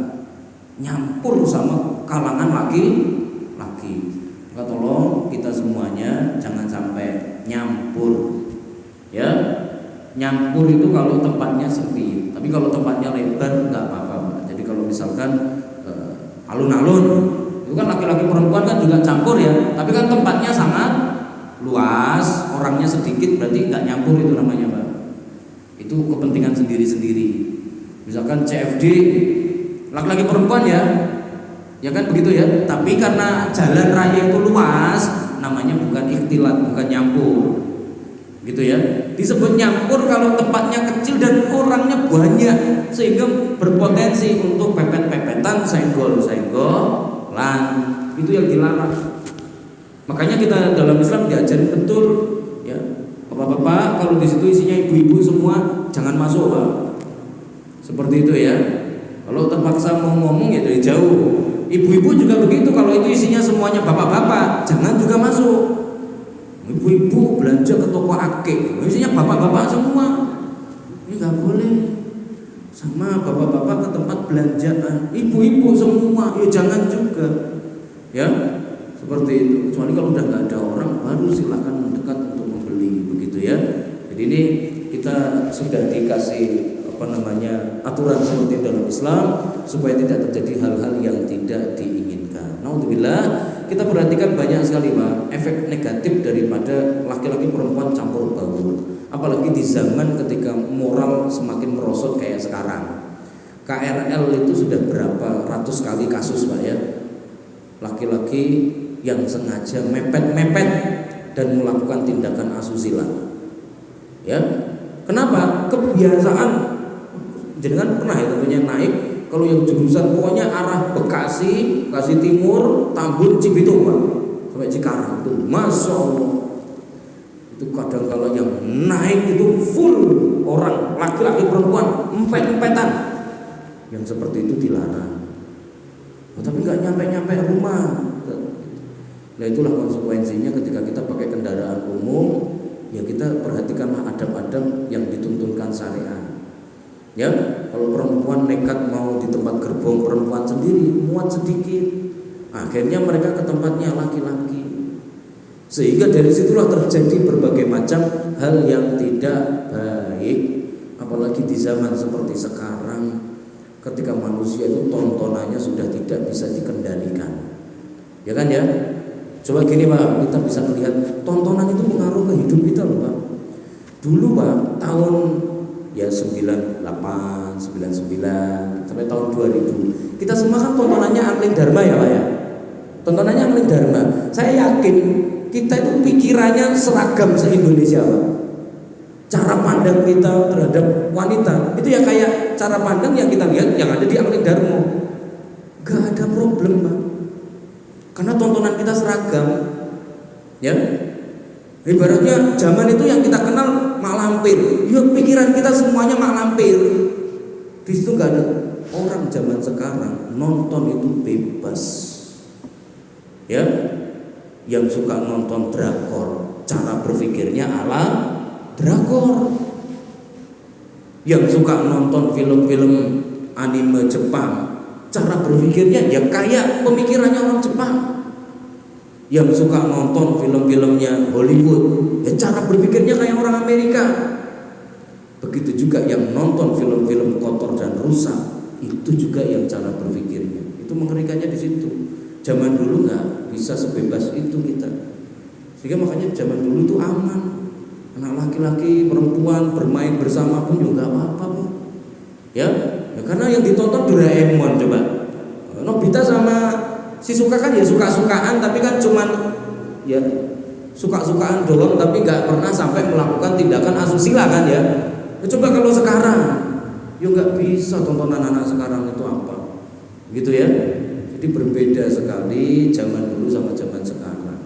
nyampur sama kalangan laki-laki. Maka tolong kita semuanya jangan sampai nyampur Ya, nyampur itu kalau tempatnya sempit, tapi kalau tempatnya lebar nggak apa-apa. Jadi kalau misalkan alun-alun itu kan laki-laki perempuan kan juga campur ya, tapi kan tempatnya sangat luas, orangnya sedikit, berarti nggak nyampur itu namanya, Pak. Itu kepentingan sendiri-sendiri. Misalkan CFD laki-laki perempuan ya kan begitu ya. Tapi karena jalan raya itu luas, namanya bukan ikhtilat, bukan nyampur, gitu ya. Disebut nyampur kalau tempatnya kecil dan orangnya banyak, sehingga berpotensi untuk pepet-pepetan, senggol-senggolan. Itu yang dilarang. Makanya kita dalam Islam diajarin betul ya, bapak-bapak kalau di situ isinya ibu-ibu semua jangan masuk, Pak. Seperti itu ya. Kalau terpaksa mau ngomong ya dari jauh. Ibu-ibu juga begitu, kalau itu isinya semuanya bapak-bapak jangan juga masuk. Ibu-ibu belanja ke toko akik, isinya bapak-bapak semua, ini nggak boleh. Sama bapak-bapak ke tempat belanjaan, ibu-ibu semua, ya jangan juga. Ya, seperti itu. Kecuali kalau udah nggak ada orang, baru silakan mendekat untuk membeli, begitu ya. Jadi ini kita sudah dikasih aturan seperti dalam Islam supaya tidak terjadi hal-hal yang tidak diinginkan. Naudzubillah, kita perhatikan banyak sekali, Pak, efek negatif daripada laki-laki perempuan campur baur. Apalagi di zaman ketika moral semakin merosot kayak sekarang. KRL itu sudah berapa ratus kali kasus, Pak ya. Laki-laki yang sengaja mepet-mepet dan melakukan tindakan asusila. Ya. Kenapa? Kebiasaan. Jangan pernah ya tentunya naik kalau yang jurusan pokoknya arah Bekasi Timur, Tambun, Cibitung, Pak, sampai Cikarang itu, masya Allah, itu kadang kalau yang naik itu full orang, laki-laki perempuan, empet-empetan. Yang seperti itu dilarang. Tapi nggak nyampe rumah. Nah itulah konsekuensinya ketika kita pakai kendaraan umum, ya kita perhatikanlah adab-adab yang dituntunkan syariat. Ya, kalau perempuan nekat mau di tempat gerbong perempuan sendiri, muat sedikit, akhirnya mereka ke tempatnya laki-laki, sehingga dari situlah terjadi berbagai macam hal yang tidak baik. Apalagi di zaman seperti sekarang, ketika manusia itu tontonannya sudah tidak bisa dikendalikan, ya kan ya. Coba gini, Pak, kita bisa melihat tontonan itu pengaruh ke hidup kita loh, Pak. Dulu, Pak, tahun 98, 99 sampai tahun 2000 kita semua kan tontonannya Angling Dharma ya, Pak ya. Tontonannya Angling Dharma. Saya yakin kita itu pikirannya seragam se-Indonesia, Pak. Cara pandang kita terhadap wanita itu ya kayak cara pandang yang kita lihat yang ada di Angling Dharma. Gak ada problem, Pak. Karena tontonan kita seragam. Ya. Ibaratnya zaman itu yang kita kenal mak lampir, ya pikiran kita semuanya mak lampir. Di situ nggak ada. Orang zaman sekarang nonton itu bebas, ya. Yang suka nonton drakor, cara berpikirnya ala drakor. Yang suka nonton film-film anime Jepang, cara berpikirnya ya kayak pemikirannya orang Jepang. Yang suka nonton film-filmnya Hollywood, ya cara berpikirnya kayak orang Amerika. Begitu juga yang nonton film-film kotor dan rusak, itu juga yang cara berpikirnya. Itu mengerikannya di situ. Zaman dulu nggak bisa sebebas itu kita, sehingga makanya zaman dulu itu aman. Anak laki-laki, perempuan bermain bersama pun juga nggak apa-apa, Bu. Ya, karena yang ditonton Doraemon, coba. Nobita sama Shizuka kan ya suka-sukaan, tapi kan cuman ya suka-sukaan doang, tapi nggak pernah sampai melakukan tindakan asusila kan ya. Coba kalau sekarang, ya nggak bisa tontonan anak sekarang itu apa, gitu ya. Jadi berbeda sekali zaman dulu sama zaman sekarang.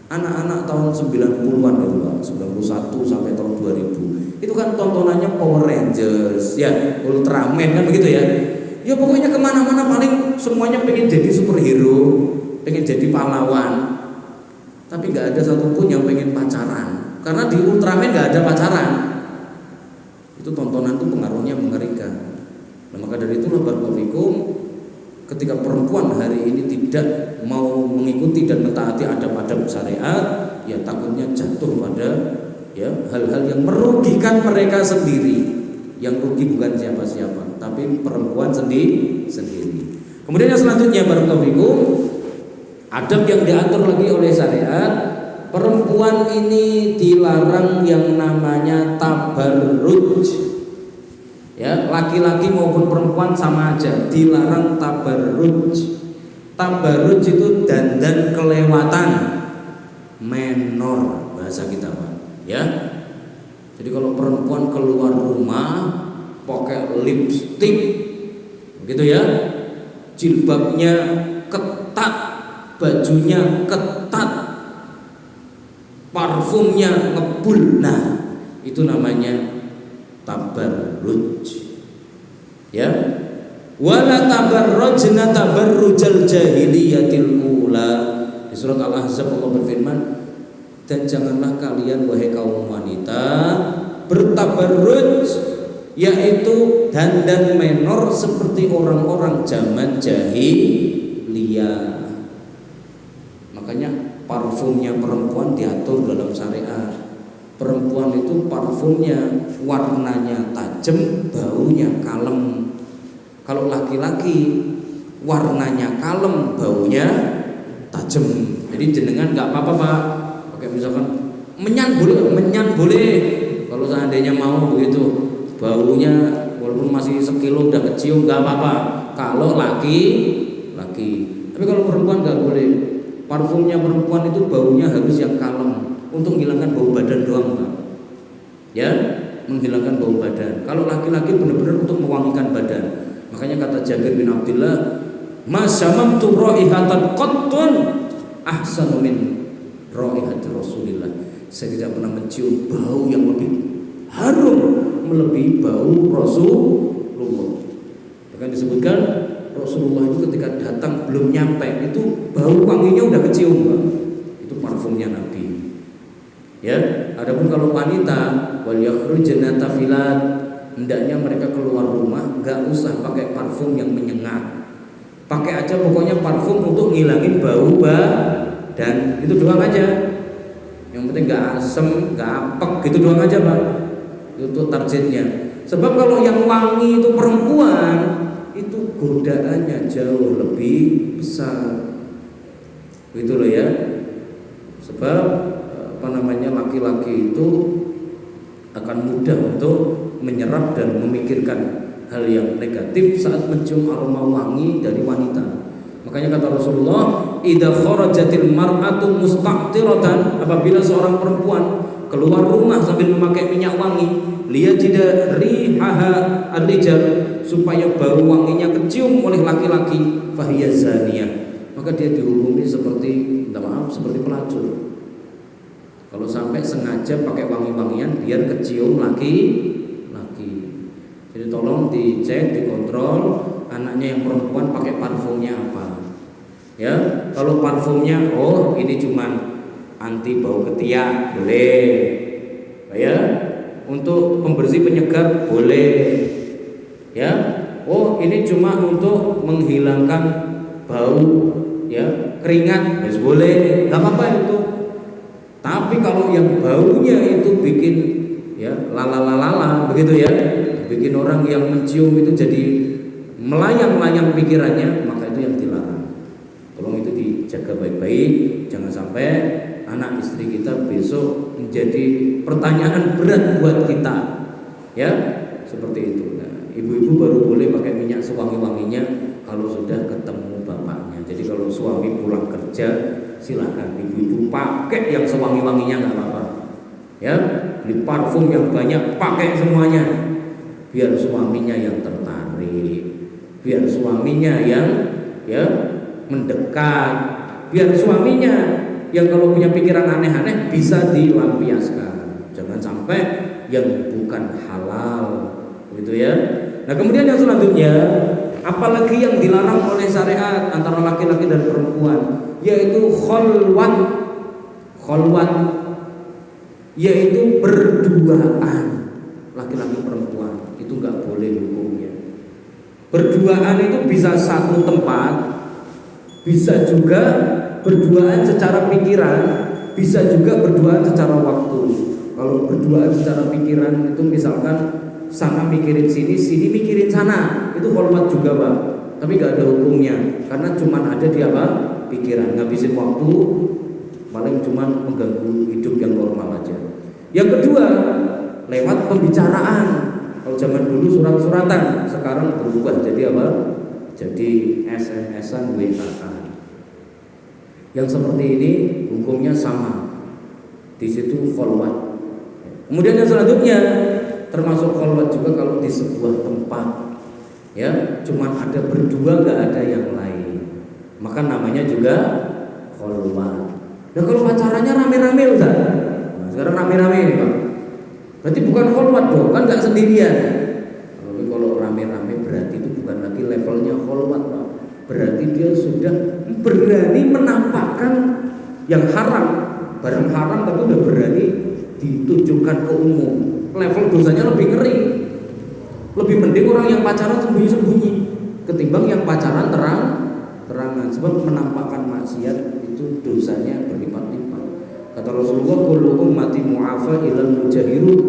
Anak-anak tahun 90-an ya, 91 sampai tahun 2000 itu kan tontonannya Power Rangers, ya Ultraman kan begitu ya. Ya pokoknya kemana-mana paling semuanya pengen jadi superhero, pengen jadi pahlawan. Tapi nggak ada satupun yang pengen pacaran, karena di Ultraman nggak ada pacaran. Itu tontonan itu pengaruhnya mengerikan. Nah, maka dari itulah barakallahu, ketika perempuan hari ini tidak mau mengikuti dan mentaati adab-adab syariat, ya takutnya jatuh pada ya, hal-hal yang merugikan mereka sendiri. Yang rugi bukan siapa-siapa, tapi perempuan sendiri. Kemudian yang selanjutnya, barakallahu fikum, adab yang diatur lagi oleh syariat, perempuan ini dilarang yang namanya tabarruj. Ya, laki-laki maupun perempuan sama aja dilarang tabarruj. Tabarruj itu dandan kelewatan, menor bahasa kita, Pak. Ya. Jadi kalau perempuan keluar rumah pakai lipstik, begitu ya, jilbabnya ketat, bajunya ketat, parfumnya ngebul, nah itu namanya tabarruj. Ya, wala tabarrujna tabarrujal jahiliyatil ula. Di surat Al-Ahzab Allah berfirman, dan janganlah kalian wahai kaum wanita bertabarruj, yaitu dandan menor seperti orang-orang zaman jahiliyah. Makanya parfumnya perempuan diatur dalam syariat. Perempuan itu parfumnya warnanya tajam, baunya kalem. Kalau laki-laki warnanya kalem, baunya tajam. Jadi jenengan nggak apa-apa, Pak. Kayak misalkan menyan boleh kalau seandainya mau begitu, baunya walaupun masih sekilo udah kecium nggak apa-apa kalau laki. Tapi kalau perempuan nggak boleh, parfumnya perempuan itu baunya harus yang kalem untuk menghilangkan bau badan doang, Pak. Ya, menghilangkan bau badan. Kalau laki-laki benar-benar untuk mewangikan badan. Makanya kata Jabir bin Abdullah, masyamamtu raihatan qattun ahsanu min raihati Rasulillah. Saya tidak pernah mencium bau yang lebih harum melebihi bau Rasulullah. Bahkan disebutkan Rasulullah itu ketika datang belum nyampe itu bau wanginya udah kecium, Pak. Itu parfumnya Nabi. Ya, adapun kalau wanita wal yakhrujna tafilat, hendaknya mereka keluar rumah enggak usah pakai parfum yang menyengat. Pakai aja pokoknya parfum untuk ngilangin bau dan itu doang aja. Yang penting nggak asem, nggak apek, gitu doang aja, Pak. Itu targetnya. Sebab kalau yang wangi itu perempuan, itu godaannya jauh lebih besar. Gitu loh ya. Sebab laki-laki itu akan mudah untuk menyerap dan memikirkan hal yang negatif saat mencium aroma wangi dari wanita. Makanya kata Rasulullah, idza kharajatil mar'atu mustaqtiratan, apabila seorang perempuan keluar rumah sambil memakai minyak wangi, liyajida rihaha ar-rijal, supaya bau wanginya kecium oleh laki-laki, fahiya zaniyah, maka dia dihukumi seperti, seperti pelacur. Kalau sampai sengaja pakai wangi-wangian biar kecium laki-laki. Jadi tolong dicek, dikontrol anaknya yang perempuan pakai parfumnya apa. Ya, kalau parfumnya ini cuman anti bau ketiak boleh. Ya, untuk pembersih penyegar boleh. Ya, ini cuma untuk menghilangkan bau ya keringat, boleh, nggak apa-apa itu. Tapi kalau yang baunya itu bikin ya lala begitu ya, bikin orang yang mencium itu jadi melayang-layang pikirannya, maka itu yang dilarang. Tolong itu dijaga baik-baik, jangan sampai anak istri kita besok menjadi pertanyaan berat buat kita. Ya, seperti itu. Nah, ibu-ibu baru boleh pakai minyak sewangi-wanginya kalau sudah ketemu bapaknya. Jadi kalau suami pulang kerja, silakan ibu-ibu pakai yang sewangi-wanginya, nggak apa-apa. Ya, beli parfum yang banyak, pakai semuanya. Biar suaminya yang tertarik, biar suaminya yang mendekat, biar suaminya yang kalau punya pikiran aneh-aneh bisa dilampiaskan. Jangan sampai yang bukan halal, gitu ya. Nah, kemudian yang selanjutnya, apalagi yang dilarang oleh syariat antara laki-laki dan perempuan, yaitu kholwat, yaitu berduaan. Laki-laki perempuan itu nggak boleh hukumnya. Berduaan itu bisa satu tempat, bisa juga berduaan secara pikiran, bisa juga berduaan secara waktu. Kalau Kalau berduaan secara pikiran itu misalkan sana mikirin sini, sini mikirin sana, itu kholwat juga Pak. Tapi nggak ada hukumnya, karena cuma ada di apa? Pikiran, ngabisin waktu, paling cuma mengganggu hidup yang normal aja. Yang kedua, lewat pembicaraan. Kalau zaman dulu surat-suratan, sekarang berubah jadi apa? Jadi SMS-an, WA-an. Yang seperti ini hukumnya sama. Di situ kholwat. Kemudian yang selanjutnya termasuk kholwat juga kalau di sebuah tempat, ya, cuma ada berdua, nggak ada yang lain, maka namanya juga kholwat. Nah kalau pacarannya rame-rame Ustaz, nah, sekarang rame-rame ini Pak, berarti bukan kholwat dong, kan nggak sendirian. Kalau rame-rame berarti itu bukan lagi levelnya kholwat Pak, berarti dia sudah berani menampakkan yang haram, barang haram, tapi udah berani ditunjukkan ke umum. Level dosanya lebih ngeri. Lebih mending orang yang pacaran sembunyi-sembunyi ketimbang yang pacaran terang-terangan. Sebab menampakkan maksiat itu dosanya berlipat-lipat. Kata Rasulullah, kullu ummati mu'afa ilal mujahirun.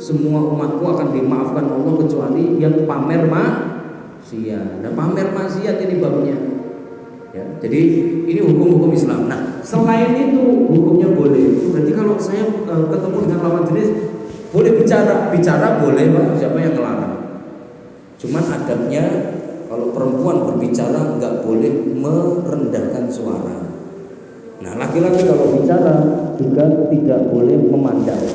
Semua umatku akan dimaafkan Allah kecuali yang pamer maksiat. Nah, pamer maksiat ini babnya. Ya, jadi ini hukum-hukum Islam. Nah, selain itu hukumnya boleh. Berarti kalau saya ketemu dengan lawan jenis boleh bicara boleh Pak. Siapa yang melarang? Cuman adabnya kalau perempuan berbicara nggak boleh merendahkan suara. Nah, laki-laki kalau bicara juga tidak boleh memandang.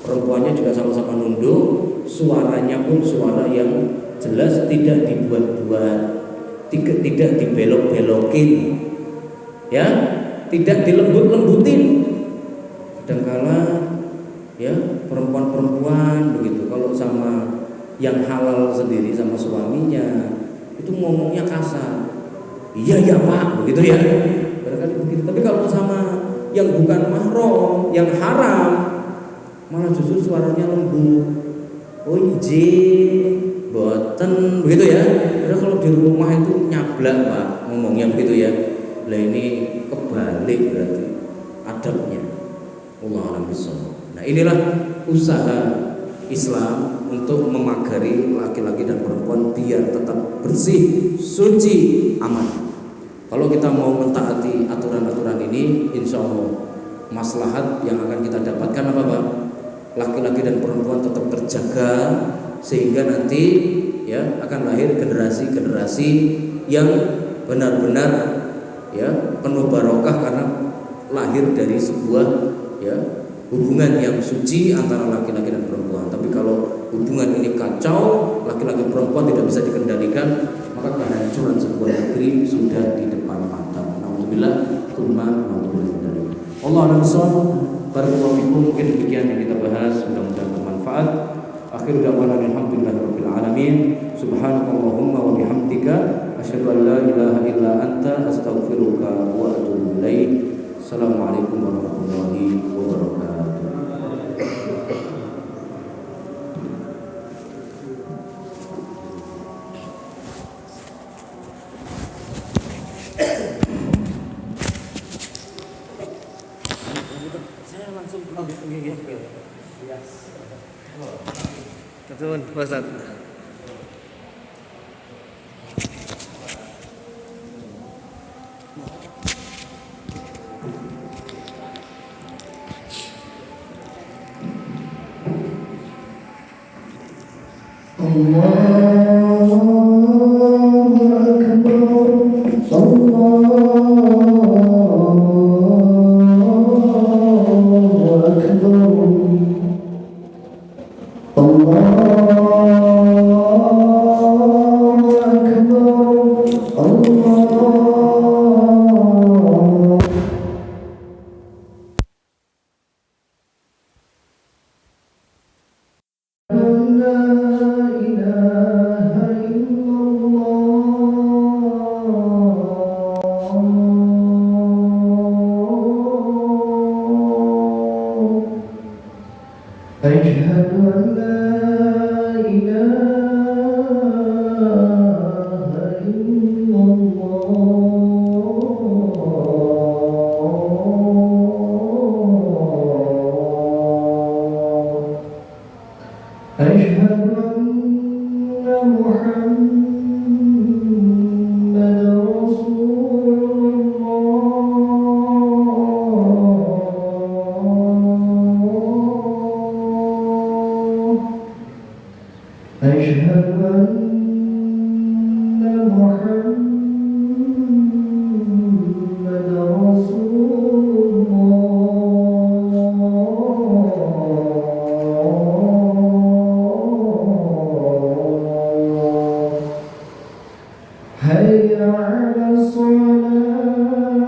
Perempuannya juga sama-sama nunduk. Suaranya pun suara yang jelas, tidak dibuat-buat. Tidak dibelok-belokin, ya, tidak dilembut-lembutin. Kadangkala ya perempuan-perempuan begitu kalau sama yang halal sendiri sama suaminya itu ngomongnya kasar. Iya ya Pak, begitu ya. Barangkali begitu. Tapi kalau sama yang bukan mahram, yang haram, malah justru suaranya lembut. Oh injil, boten, begitu ya. Karena kalau di rumah itu nyablak Pak, ngomongnya begitu ya. Lah ini kebalik berarti adabnya. Allah a'lam bishawab. Nah inilah usaha Islam untuk memagari laki-laki dan perempuan biar tetap bersih, suci, aman. Kalau kita mau mentaati aturan-aturan ini, insya Allah maslahat yang akan kita dapatkan apa Pak? Laki-laki dan perempuan tetap terjaga sehingga nanti ya akan lahir generasi-generasi yang benar-benar ya penuh barokah karena lahir dari sebuah ya hubungan yang suci antara laki-laki dan perempuan. Tapi kalau hubungan ini kacau, laki-laki perempuan tidak bisa dikendalikan, maka kehancuran sebuah negeri sudah di depan mata. Alhamdulillah, alhamdulillah. Allah a'lam. Barakallahu fikum. Mungkin demikian yang kita bahas, mudah-mudahan bermanfaat. Akhir da'wana alhamdulillahirabbil alamin. Subhanakallahumma wa bihamdika asyhadu an la ilaha illa anta astaghfiruka wa atubu ilaik. Assalamualaikum warahmatullahi wabarakatuh. Saya langsung Betul, Ustaz. أشهد